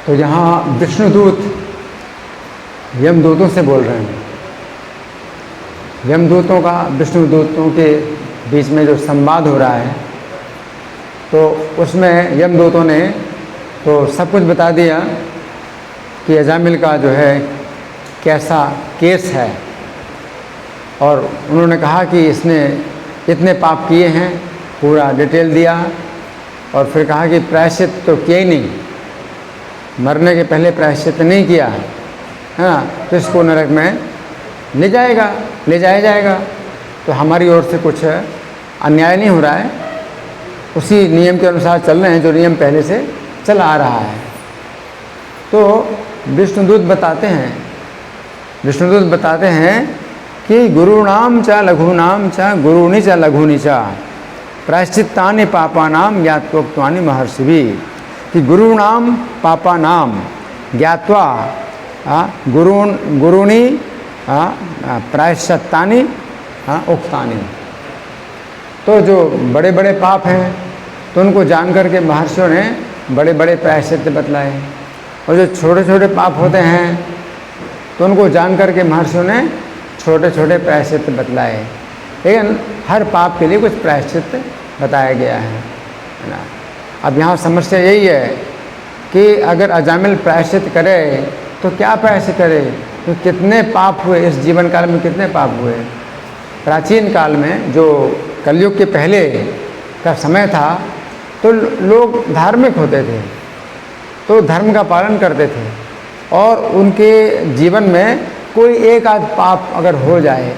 तो यहाँ विष्णुदूत यमदूतों से बोल रहे हैं। यमदूतों का विष्णुदूतों के बीच में जो संवाद हो रहा है, तो उसमें यमदूतों ने तो सब कुछ बता दिया कि अजामिल का जो है कैसा केस है, और उन्होंने कहा कि इसने इतने पाप किए हैं, पूरा डिटेल दिया। और फिर कहा कि प्रायश्चित तो किया ही नहीं, मरने के पहले प्रायश्चित नहीं किया है ना, तो इसको नरक में ले जाया जाएगा। तो हमारी ओर से कुछ अन्याय नहीं हो रहा है, उसी नियम के अनुसार चल रहे हैं जो नियम पहले से चला आ रहा है। तो विष्णुदूत बताते हैं कि गुरुणाम च लघूनाम च गुरुणी च लघूनि च प्रायश्चित्तानि पापानाम ज्ञात्वोक्तानि महर्षिभिः, कि गुरुणाम पापानाम ज्ञात्वा गुरुणी प्रायश्चित्तानि उक्तानि। तो जो बड़े बड़े पाप हैं तो उनको जान करके महर्षियों ने बड़े बड़े प्रायश्चित बतलाए, और जो छोटे छोटे पाप होते हैं तो उनको जान करके महर्षियों ने छोटे छोटे प्रायश्चित बतलाए। लेकिन हर पाप के लिए कुछ प्रायश्चित बताया गया है ना। अब यहाँ समस्या यही है कि अगर अजामिल प्रायश्चित करे तो क्या प्रायश्चित करे, तो कितने पाप हुए इस जीवन काल में, कितने पाप हुए। प्राचीन काल में जो कलयुग के पहले का समय था तो लोग धार्मिक होते थे, तो धर्म का पालन करते थे, और उनके जीवन में कोई एक आध पाप अगर हो जाए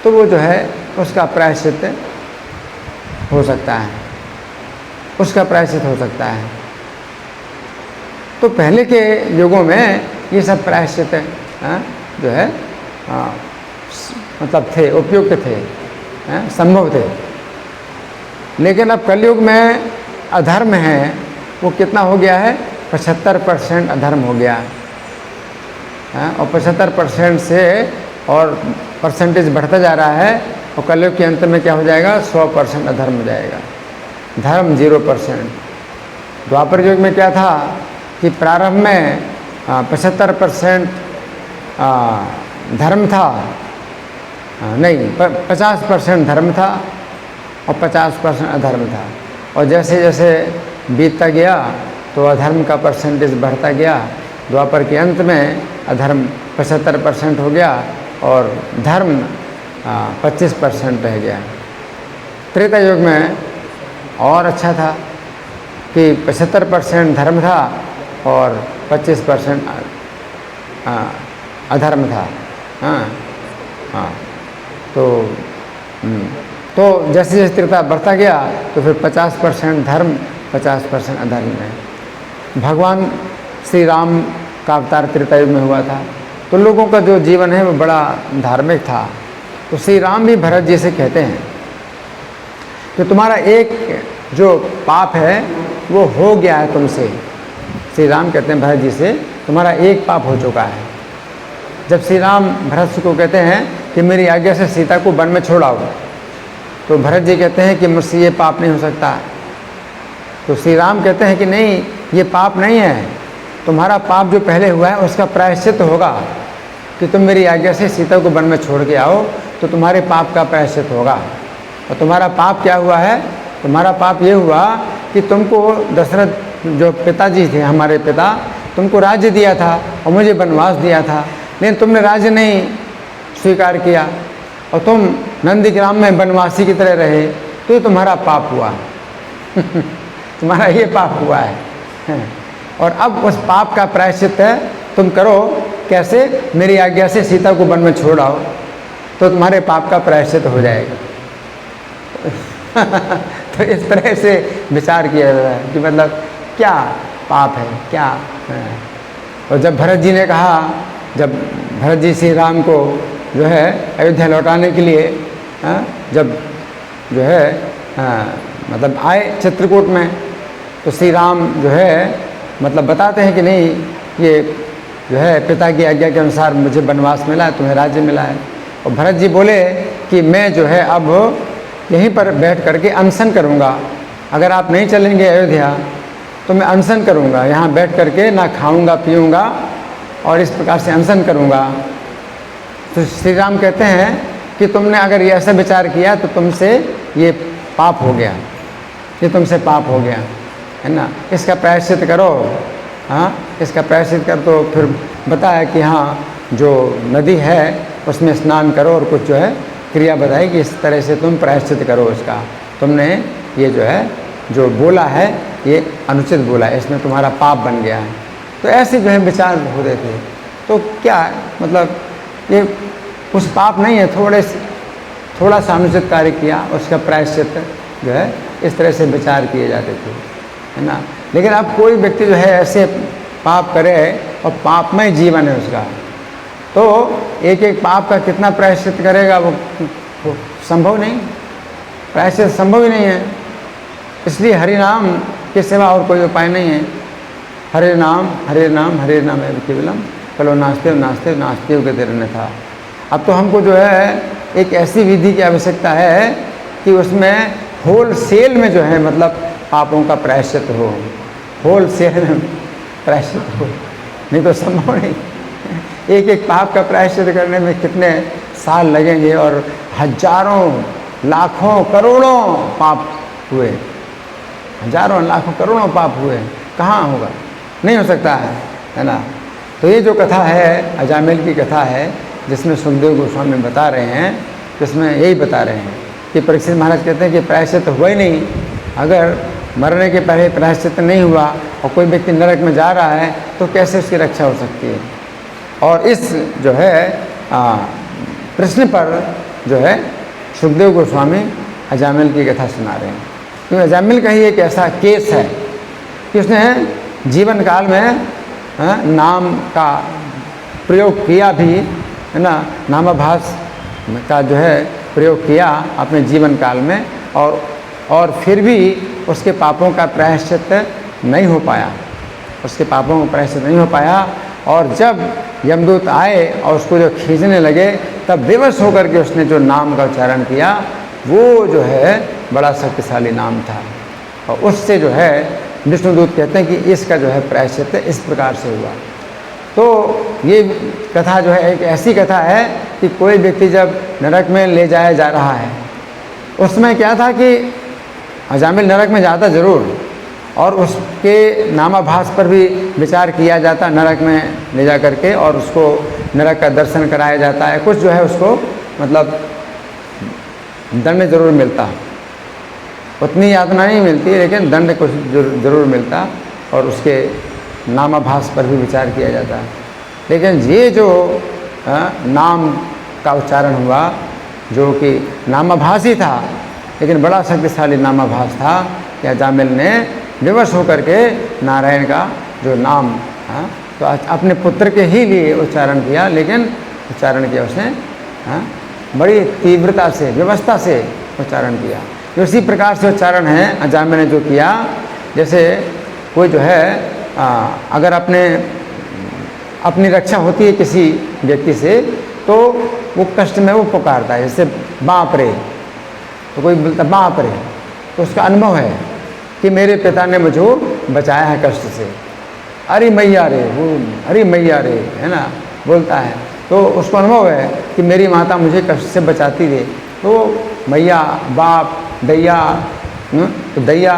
तो वो जो है उसका प्रायश्चित हो सकता है, उसका प्रायश्चित हो सकता है। तो पहले के युगों में ये सब प्रायश्चित जो है मतलब थे, उपयुक्त थे, संभव थे। लेकिन अब कलयुग में अधर्म है वो कितना हो गया है, 75% अधर्म हो गया है, और 75% से और परसेंटेज बढ़ता जा रहा है, और कलयुग के अंत में क्या हो जाएगा, 100% अधर्म हो जाएगा, धर्म 0%। द्वापर युग में क्या था कि प्रारंभ में 75% धर्म था, नहीं 50% धर्म था और 50% अधर्म था, और जैसे जैसे बीतता गया तो अधर्म का परसेंटेज बढ़ता गया। द्वापर के अंत में अधर्म 75% हो गया और धर्म 25% रह गया। त्रेता युग में और अच्छा था कि 75% धर्म था और 25% अधर्म था। तो जैसे जैसे त्रेता बढ़ता गया तो फिर 50% धर्म 50% अधर्म में। भगवान श्री राम का अवतार त्रेता युग में हुआ था, तो लोगों का जो जीवन है वो बड़ा धार्मिक था। तो श्री राम भी भरत जी से कहते हैं कि तुम्हारा एक जो पाप है वो हो गया है तुमसे। श्री राम कहते हैं भरत जी से, तुम्हारा एक पाप हो चुका है। जब श्री राम भरत जी को कहते हैं कि मेरी आज्ञा से सीता को वन में छोड़ाओ, तो भरत जी कहते हैं कि मुझसे ये पाप नहीं हो सकता। तो श्री राम कहते हैं कि नहीं, ये पाप नहीं है, तुम्हारा पाप जो पहले हुआ है उसका प्रायश्चित होगा कि तुम मेरी आज्ञा से सीता को वन में छोड़ के आओ, तो तुम्हारे पाप का प्रायश्चित होगा। और तुम्हारा पाप क्या हुआ है, तुम्हारा पाप ये हुआ कि तुमको दशरथ जो पिताजी थे, हमारे पिता, तुमको राज्य दिया था और मुझे वनवास दिया था, लेकिन तुमने राज्य नहीं स्वीकार किया और तुम नंदीग्राम में वनवासी की तरह रहे, तो ये तुम्हारा पाप हुआ। तुम्हारा ये पाप हुआ है, और अब उस पाप का प्रायश्चित है तुम करो। कैसे, मेरी आज्ञा से सीता को वन में छोड़ आओ, तो तुम्हारे पाप का प्रायश्चित हो जाएगा। तो इस तरह से विचार किया जा रहा है कि मतलब क्या पाप है, क्या है। और जब भरत जी ने कहा, जब भरत जी श्री राम को जो है अयोध्या लौटाने के लिए जब जो है मतलब आए चित्रकूट में, तो श्री राम जो है मतलब बताते हैं कि नहीं, ये जो है पिता की आज्ञा के अनुसार मुझे वनवास मिला है, तुम्हें राज्य मिला है। और भरत जी बोले कि मैं जो है अब यहीं पर बैठ करके अनशन करूँगा, अगर आप नहीं चलेंगे अयोध्या तो मैं अनशन करूँगा, यहाँ बैठ करके ना खाऊँगा पीऊँगा और इस प्रकार से अनशन करूँगा। तो श्री राम कहते हैं कि तुमने अगर ये ऐसा विचार किया तो तुमसे ये पाप हो गया, ये तुमसे पाप हो गया, है ना, इसका प्रायश्चित करो। हाँ, इसका प्रायश्चित कर। तो फिर बताया कि हाँ, जो नदी है उसमें स्नान करो और कुछ जो है क्रिया बताई कि इस तरह से तुम प्रायश्चित करो इसका। तुमने ये जो है जो बोला है ये अनुचित बोला है, इसमें तुम्हारा पाप बन गया है। तो ऐसे जो है विचार होते थे। तो क्या मतलब ये कुछ पाप नहीं है, थोड़ा सा अनुचित कार्य किया, उसका प्रायश्चित जो है इस तरह से विचार किए जाते थे, है ना। लेकिन अब कोई व्यक्ति जो है ऐसे पाप करे और पापमय जीवन है उसका, तो एक एक पाप का कितना प्रायश्चित करेगा वो संभव नहीं, प्रायश्चित संभव ही नहीं है। इसलिए हरि नाम के सिवा और कोई उपाय नहीं है। हरे नाम हरे नाम हरे नाम है केवलम, कलो नास्ते नास्ते नास्ते के तेरे था। अब तो हमको जो है एक ऐसी विधि की आवश्यकता है कि उसमें होल सेल में जो है मतलब पापों का प्रायश्चित हो, होल सेल में प्रायश्चित हो, नहीं तो संभव नहीं। एक एक पाप का प्रायश्चित करने में कितने साल लगेंगे और हजारों लाखों करोड़ों पाप हुए, हजारों लाखों करोड़ों पाप हुए, कहाँ होगा, नहीं हो सकता है ना। तो ये जो कथा है अजामिल की कथा है जिसमें सुखदेव गोस्वामी बता रहे हैं, जिसमें यही बता रहे हैं कि परीक्षित महाराज कहते हैं कि प्रायश्चित हुआ ही नहीं। अगर मरने के पहले प्रायश्चित नहीं हुआ और कोई व्यक्ति नरक में जा रहा है तो कैसे उसकी रक्षा हो सकती है। और इस जो है प्रश्न पर जो है सुखदेव गोस्वामी अजामिल की कथा सुना रहे हैं। क्योंकि अजामिल का ही एक ऐसा केस है कि उसने जीवन काल में नाम का प्रयोग किया भी, है ना, नामाभास का जो है प्रयोग किया अपने जीवन काल में, और फिर भी उसके पापों का प्रायश्चित नहीं हो पाया, उसके पापों का प्रायश्चित नहीं हो पाया। और जब यमदूत आए और उसको जो खींचने लगे तब विवश होकर के उसने जो नाम का उच्चारण किया वो जो है बड़ा शक्तिशाली नाम था। और उससे जो है विष्णुदूत कहते हैं कि इसका जो है प्रायश्चित इस प्रकार से हुआ। तो ये कथा जो है एक ऐसी कथा है कि कोई व्यक्ति जब नरक में ले जाया जा रहा है, उसमें क्या था कि अजामिल नरक में जाता ज़रूर और उसके नामाभास पर भी विचार किया जाता नरक में ले जा करके, और उसको नरक का दर्शन कराया जाता है। कुछ जो है उसको मतलब दंड ज़रूर मिलता, उतनी यातना नहीं मिलती लेकिन दंड कुछ ज़रूर मिलता, और उसके नामाभास पर भी विचार किया जाता है। लेकिन ये जो नाम का उच्चारण हुआ जो कि नामाभास ही था लेकिन बड़ा शक्तिशाली नामाभास था कि अजामिल ने विवश होकर के नारायण का जो नाम तो अपने पुत्र के ही लिए उच्चारण किया, लेकिन उच्चारण किया उसने बड़ी तीव्रता से व्यवस्था से उच्चारण किया। उसी प्रकार से उच्चारण है अजामिल ने जो किया। जैसे कोई जो है अगर अपनी रक्षा होती है किसी व्यक्ति से तो वो कष्ट में वो पुकारता है, जैसे बाप रे, तो कोई बोलता बाप रे, तो उसका अनुभव है कि मेरे पिता ने मुझे बचाया है कष्ट से। अरे मैया रे, वो अरे मैया रे, है ना, बोलता है। तो उसको अनुभव है कि मेरी माता मुझे कष्ट से बचाती थी, तो मैया, बाप, दैया, तो दैया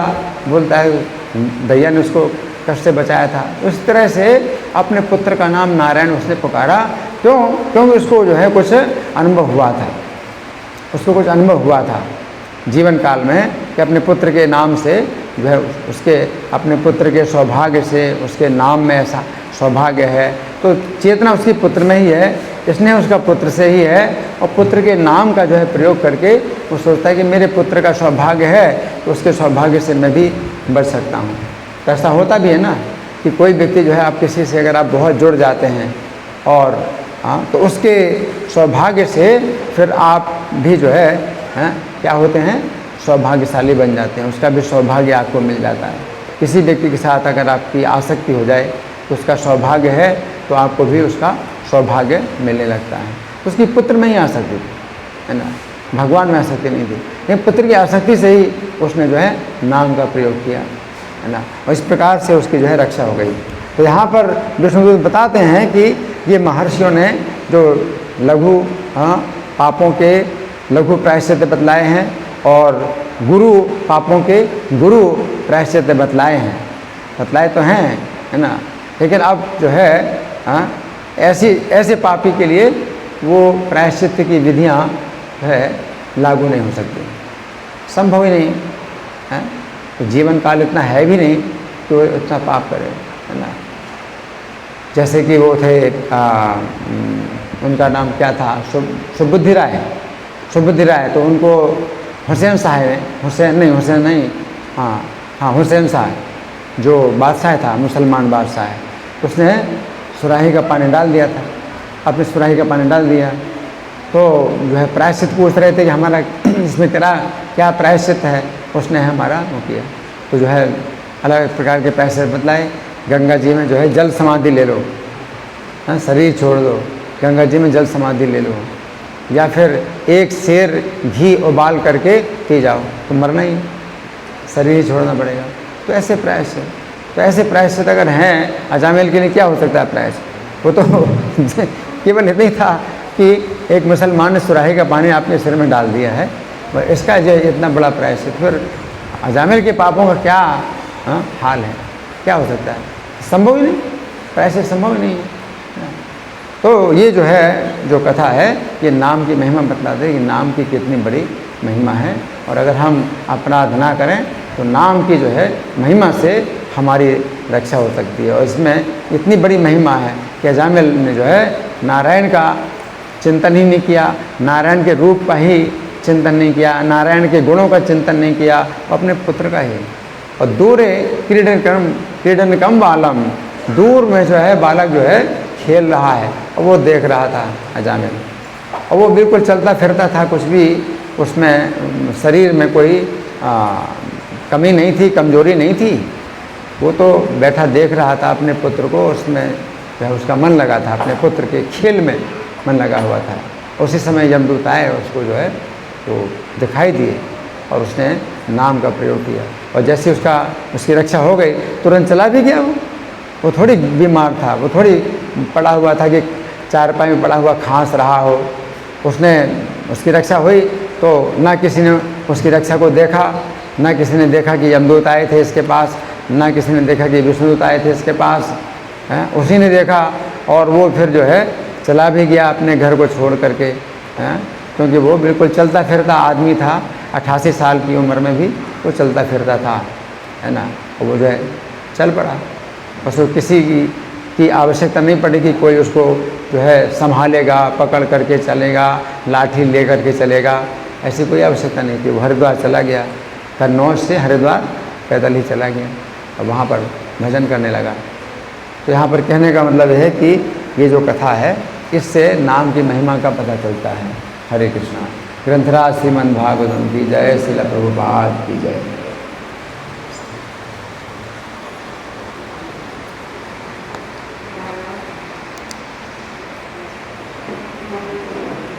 बोलता है, दैया ने उसको कष्ट से बचाया था। उस तरह से अपने पुत्र का नाम नारायण उसने पुकारा। क्यों? क्योंकि उसको जो है कुछ अनुभव हुआ था, उसको कुछ अनुभव हुआ था जीवन काल में कि अपने पुत्र के नाम से जो है उसके अपने पुत्र के सौभाग्य से उसके नाम में ऐसा सौभाग्य है, तो चेतना उसकी पुत्र में ही है, इसने उसका पुत्र से ही है। और पुत्र के नाम का जो है प्रयोग करके वो सोचता है कि मेरे पुत्र का सौभाग्य है तो उसके सौभाग्य से मैं भी बच सकता हूँ। तो ऐसा होता भी है ना कि कोई व्यक्ति जो है आप किसी से अगर आप बहुत जुड़ जाते हैं और तो उसके सौभाग्य से फिर आप भी जो है क्या होते हैं, सौभाग्यशाली बन जाते हैं, उसका भी सौभाग्य आपको मिल जाता है। किसी व्यक्ति के साथ अगर आपकी आसक्ति हो जाए तो उसका सौभाग्य है तो आपको भी उसका सौभाग्य मिलने लगता है। तो उसकी पुत्र में ही आसक्ति थी, है ना, भगवान में आसक्ति नहीं थी, लेकिन पुत्र की आसक्ति से ही उसने जो है नाम का प्रयोग किया। है ना। और इस प्रकार से उसकी जो है रक्षा हो गई। तो यहाँ पर विष्णुदूत बताते हैं कि ये महर्षियों ने जो लघु पापों के लघु प्रायश्चित बतलाए हैं और गुरु पापों के गुरु प्रायश्चित बतलाए तो हैं, है ना। लेकिन अब जो है ऐसे पापी के लिए वो प्रायश्चित की विधियाँ है लागू नहीं हो सकती, संभव ही नहीं है। तो जीवन काल इतना है भी नहीं कि वो इतना पाप करे, है ना। जैसे कि वो थे उनका नाम क्या था, सुबुद्धि राय। तो उनको हुसैन शाह जो बादशाह था, मुसलमान बादशाह, उसने सुराही का पानी डाल दिया था, अपने सुराही का पानी डाल दिया। तो जो है प्रायश्चित पूछ रहे थे कि हमारा इसमें तेरा क्या प्रायश्चित है, उसने हमारा वो किया। तो जो है अलग प्रकार के प्रायश्चित बतलाए। गंगा जी में जो है जल समाधि ले लो, शरीर छोड़ दो, गंगा जी में जल समाधि ले लो, या फिर एक सेर घी उबाल करके पी जाओ, तो मरना ही, शरीर छोड़ना पड़ेगा। तो ऐसे प्रायश्चित अगर हैं अजामिल के लिए क्या हो सकता है प्रायश्चित। वो तो केवल इतना ही था कि एक मुसलमान ने सुराही का पानी आपके सिर में डाल दिया है, और इसका जो इतना बड़ा प्रायश्चित, फिर अजामिल के पापों का क्या हाल है, क्या हो सकता है, संभव ही नहीं, प्रायश्चित संभव ही नहीं है। तो ये जो है जो कथा है, ये नाम की महिमा बतलाते हैं कि नाम की कितनी बड़ी महिमा है। और अगर हम अपराध ना करें तो नाम की जो है महिमा से हमारी रक्षा हो सकती है। और इसमें इतनी बड़ी महिमा है कि अजामिल ने जो है नारायण का चिंतन ही नहीं किया, नारायण के रूप का ही चिंतन नहीं किया, नारायण के गुणों का चिंतन नहीं किया, अपने पुत्र का ही। और दूरे क्रीडनकम बालम, दूर में जो है बालक जो है खेल रहा है और वो देख रहा था अजामिल, और वो बिल्कुल चलता फिरता था, कुछ भी उसमें शरीर में कोई कमी नहीं थी, कमजोरी नहीं थी। वो तो बैठा देख रहा था अपने पुत्र को, उसमें जो है उसका मन लगा था, अपने पुत्र के खेल में मन लगा हुआ था। उसी समय यमदूत आए, उसको जो है तो दिखाई दिए और उसने नाम का प्रयोग किया, और जैसे उसकी रक्षा हो गई तुरंत चला भी गया। वो थोड़ी बीमार था, वो थोड़ी पड़ा हुआ था कि चारपाई में पड़ा हुआ खांस रहा हो, उसकी रक्षा हुई। तो ना किसी ने उसकी रक्षा को देखा, ना किसी ने देखा कि यमदूत आए थे इसके पास, ना किसी ने देखा कि विष्णुदूत आए थे इसके पास, उसी ने देखा। और वो फिर जो है चला भी गया अपने घर को छोड़ करके, क्योंकि वो बिल्कुल चलता फिरता आदमी था, 88 साल की उम्र में भी वो चलता फिरता था, है ना। वो जो है चल पड़ा, उसको किसी की आवश्यकता नहीं पड़ी कि कोई उसको जो है संभालेगा, पकड़ करके चलेगा, लाठी ले करके चलेगा, ऐसी कोई आवश्यकता नहीं थी। वो हरिद्वार चला गया, कन्नौज से हरिद्वार पैदल ही चला गया और वहाँ पर भजन करने लगा। तो यहाँ पर कहने का मतलब है कि ये जो कथा है, इससे नाम की महिमा का पता चलता है। हरे कृष्णा। ग्रंथराज श्रीमद् भागवतम की जय, श्रील प्रभुपाद की जय।